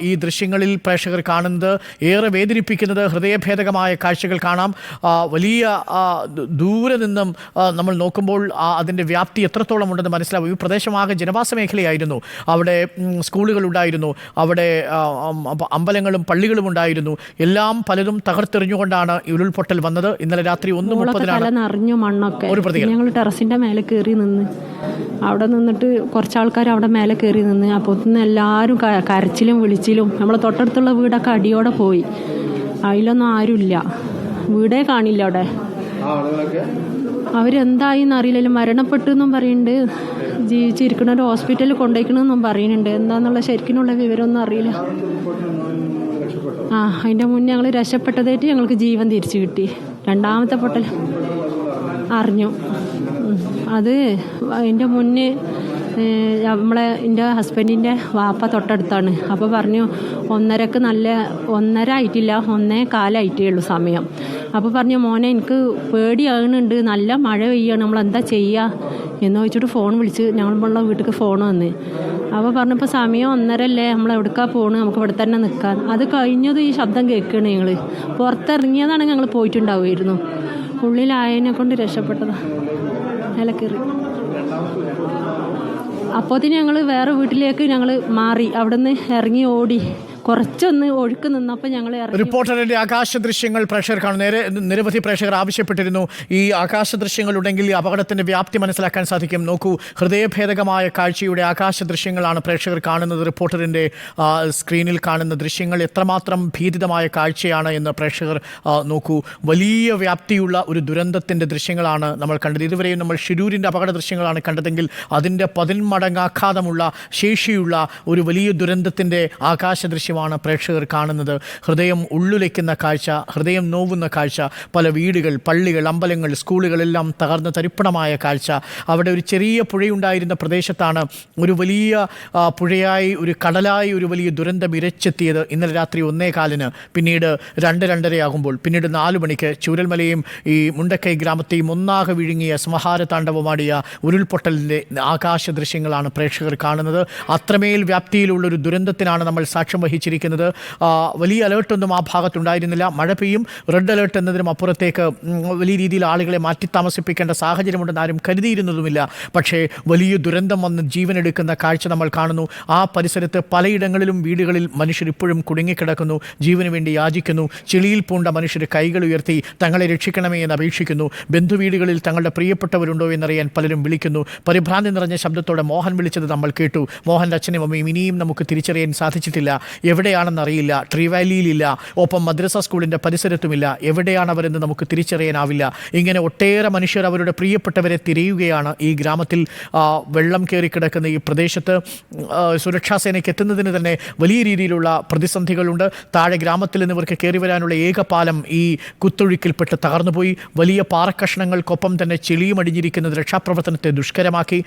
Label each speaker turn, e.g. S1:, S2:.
S1: ഈ ദൃശ്യങ്ങളിൽ പ്രേക്ഷകർ കാണുന്നത്. ഏറെ വേദനിപ്പിക്കുന്നത് ഹൃദയഭേദകമായ കാഴ്ചകൾ കാണാം. വലിയ ദൂരെ നിന്നും നമ്മൾ നോക്കുമ്പോൾ അതിൻ്റെ വ്യാപ്തി എത്രത്തോളം ഉണ്ടെന്ന് മനസ്സിലാവും. ഈ പ്രദേശമാകെ ജനവാസ മേഖലയായിരുന്നു. അവിടെ സ്കൂളുകളുണ്ടായിരുന്നു, അവിടെ അമ്പലങ്ങളും പള്ളികളും ഉണ്ടായിരുന്നു. എല്ലാം പലതും തകർത്തെറിഞ്ഞുകൊണ്ടാണ് ഈ ഉരുൾപൊട്ടൽ വന്നത്. ഇന്നലെ രാത്രി 1:30
S2: മണ്ണൊക്കെ ഞങ്ങൾ ടെറസിന്റെ മേലെ കയറി നിന്ന് അവിടെ നിന്നിട്ട് കുറച്ചാൾക്കാർ അവിടെ മേലെ കയറി നിന്ന്. അപ്പോൾ എല്ലാവരും കരച്ചിലും വിളിച്ചിലും. നമ്മളെ തൊട്ടടുത്തുള്ള വീടൊക്കെ അടിയോടെ പോയി. അതിലൊന്നും ആരുമില്ല, വീടേ കാണില്ല. അവിടെ അവരെന്തായിന്ന് അറിയില്ലല്ലോ. മരണപ്പെട്ടു എന്നും പറയുന്നുണ്ട്, ജീവിച്ചിരിക്കണ ഒരു ഹോസ്പിറ്റലിൽ കൊണ്ടുപോയിക്കണമെന്നും പറയുന്നുണ്ട്. എന്താന്നുള്ള ശരിക്കിനുള്ള വിവരമൊന്നും അറിയില്ല. അതിൻ്റെ മുന്നേ ഞങ്ങൾ രക്ഷപ്പെട്ടതായിട്ട് ഞങ്ങൾക്ക് ജീവൻ തിരിച്ചു കിട്ടി. രണ്ടാമത്തെ പൊട്ടൽ അറിഞ്ഞു. അത് അതിൻ്റെ മുന്നേ എൻ്റെ ഹസ്ബൻഡിൻ്റെ വാപ്പ തൊട്ടടുത്താണ്. അപ്പോൾ പറഞ്ഞു 1:30 ആയിട്ടില്ല, 1:15 ആയിട്ടേ ഉള്ളൂ സമയം. അപ്പോൾ പറഞ്ഞു, മോനെ എനിക്ക് പേടിയാകുന്നുണ്ട്, നല്ല മഴ പെയ്യാണ്, നമ്മളെന്താ ചെയ്യുക എന്ന് ചോദിച്ചിട്ട് ഫോൺ വിളിച്ച് ഞങ്ങളുള്ള വീട്ടിലേക്ക് ഫോൺ വന്ന്. അപ്പോൾ പറഞ്ഞപ്പോൾ സമയം 1:30 അല്ലേ, നമ്മൾ എവിടേക്കാണ് പോകണം, നമുക്ക് ഇവിടെ തന്നെ നിൽക്കാം. അത് കഴിഞ്ഞത് ഈ ശബ്ദം കേൾക്കുകയാണ്. ഞങ്ങൾ പുറത്തിറങ്ങിയതാണെങ്കിൽ ഞങ്ങൾ പോയിട്ടുണ്ടാവുമായിരുന്നു. ഉള്ളിലായതിനെ കൊണ്ട് രക്ഷപ്പെട്ടതാണ്. നിലക്കറി അപ്പോഴത്തേന് ഞങ്ങൾ വേറെ വീട്ടിലേക്ക് ഞങ്ങൾ മാറി. അവിടെ നിന്ന് ഇറങ്ങി ഓടി. കുറച്ചൊന്ന് ഒഴുക്ക് നിന്നപ്പോൾ ഞങ്ങൾ
S1: റിപ്പോർട്ടറിന്റെ ആകാശ ദൃശ്യങ്ങൾ പ്രേക്ഷകർ കാണും. നിരവധി പ്രേക്ഷകർ ആവശ്യപ്പെട്ടിരുന്നു ഈ ആകാശ ദൃശ്യങ്ങളുണ്ടെങ്കിൽ ഈ അപകടത്തിന്റെ വ്യാപ്തി മനസ്സിലാക്കാൻ സാധിക്കും. നോക്കൂ, ഹൃദയഭേദകമായ കാഴ്ചയുടെ ആകാശ ദൃശ്യങ്ങളാണ് പ്രേക്ഷകർ കാണുന്നത്. റിപ്പോർട്ടറിന്റെ സ്ക്രീനിൽ കാണുന്ന ദൃശ്യങ്ങൾ എത്രമാത്രം ഭീതിതമായ കാഴ്ചയാണ് എന്ന് പ്രേക്ഷകർ നോക്കൂ. വലിയ വ്യാപ്തിയുള്ള ഒരു ദുരന്തത്തിന്റെ ദൃശ്യങ്ങളാണ് നമ്മൾ കണ്ടത്. ഇതുവരെയും നമ്മൾ ഷിരൂരിന്റെ അപകട ദൃശ്യങ്ങളാണ് കണ്ടതെങ്കിൽ അതിൻ്റെ 10 മടങ്ങാഘാതമുള്ള ശേഷിയുള്ള ഒരു വലിയ ദുരന്തത്തിന്റെ ആകാശ ദൃശ്യം പ്രേക്ഷകർ കാണുന്നത്. ഹൃദയം ഉള്ളുലയ്ക്കുന്ന കാഴ്ച, ഹൃദയം നോവുന്ന കാഴ്ച. പല വീടുകൾ, പള്ളികൾ, അമ്പലങ്ങൾ, സ്കൂളുകളെല്ലാം തകർന്ന് തരിപ്പണമായ കാഴ്ച. അവിടെ ഒരു ചെറിയ പുഴയുണ്ടായിരുന്ന പ്രദേശത്താണ് ഒരു വലിയ പുഴയായി, ഒരു കടലായി ഒരു വലിയ ദുരന്തം ഇരച്ചെത്തിയത്. ഇന്നലെ രാത്രി 1:15, പിന്നീട് 2:30 ആകുമ്പോൾ, പിന്നീട് 4 മണിക്ക് ചൂരൽമലയും ഈ മുണ്ടക്കൈ ഗ്രാമത്തെയും ഒന്നാകെ വിഴുങ്ങിയ സംഹാര താണ്ഡവമാടിയ ഉരുൾപൊട്ടലിൻ്റെ ആകാശ ദൃശ്യങ്ങളാണ് പ്രേക്ഷകർ കാണുന്നത്. അത്രമേൽ വ്യാപ്തിയിലുള്ളൊരു ദുരന്തത്തിനാണ് നമ്മൾ സാക്ഷ്യം വഹിച്ചിരിക്കുന്നത്. വലിയ അലേർട്ടൊന്നും ആ ഭാഗത്തുണ്ടായിരുന്നില്ല. മഴ പെയ്യും, റെഡ് അലേർട്ട് എന്നതിനും അപ്പുറത്തേക്ക് വലിയ രീതിയിൽ ആളുകളെ മാറ്റി താമസിപ്പിക്കേണ്ട സാഹചര്യമുണ്ടെന്ന് ആരും കരുതിയിരുന്നതുമില്ല. പക്ഷേ വലിയ ദുരന്തം വന്ന് ജീവനെടുക്കുന്ന കാഴ്ച നമ്മൾ കാണുന്നു. ആ പരിസരത്ത് പലയിടങ്ങളിലും വീടുകളിൽ മനുഷ്യർ ഇപ്പോഴും കുടുങ്ങിക്കിടക്കുന്നു, ജീവന് വേണ്ടി യാചിക്കുന്നു. ചെളിയിൽ പൂണ്ട മനുഷ്യർ കൈകൾ ഉയർത്തി തങ്ങളെ രക്ഷിക്കണമേ എന്ന് അപേക്ഷിക്കുന്നു. ബന്ധുവീടുകളിൽ തങ്ങളുടെ പ്രിയപ്പെട്ടവരുണ്ടോ എന്നറിയാൻ പലരും വിളിക്കുന്നു. പരിഭ്രാന്തി നിറഞ്ഞ ശബ്ദത്തോടെ മോഹൻ വിളിച്ചത് നമ്മൾ കേട്ടു. മോഹൻ്റെ അച്ഛനും അമ്മയും ഇനിയും നമുക്ക് തിരിച്ചറിയാൻ സാധിച്ചിട്ടില്ല. എവിടെയാണെന്നറിയില്ല. ട്രീ വാലിയിലില്ല, ഒപ്പം മദ്രസ സ്കൂളിൻ്റെ പരിസരത്തുമില്ല. എവിടെയാണവരെന്ന് നമുക്ക് തിരിച്ചറിയാനാവില്ല. ഇങ്ങനെ ഒട്ടേറെ മനുഷ്യർ അവരുടെ പ്രിയപ്പെട്ടവരെ തിരയുകയാണ് ഈ ഗ്രാമത്തിൽ. വെള്ളം കയറി കിടക്കുന്ന ഈ പ്രദേശത്ത് സുരക്ഷാസേനയ്ക്ക് എത്തുന്നതിന് തന്നെ വലിയ രീതിയിലുള്ള പ്രതിസന്ധികളുണ്ട്. താഴെ ഗ്രാമത്തിൽ നിന്നവർക്ക് കയറി വരാനുള്ള ഏക പാലം ഈ കുത്തൊഴുക്കിൽപ്പെട്ട് തകർന്നുപോയി. വലിയ പാറക്കഷ്ണങ്ങൾക്കൊപ്പം തന്നെ ചെളിയും അടിഞ്ഞിരിക്കുന്നത് രക്ഷാപ്രവർത്തനത്തെ ദുഷ്കരമാക്കി.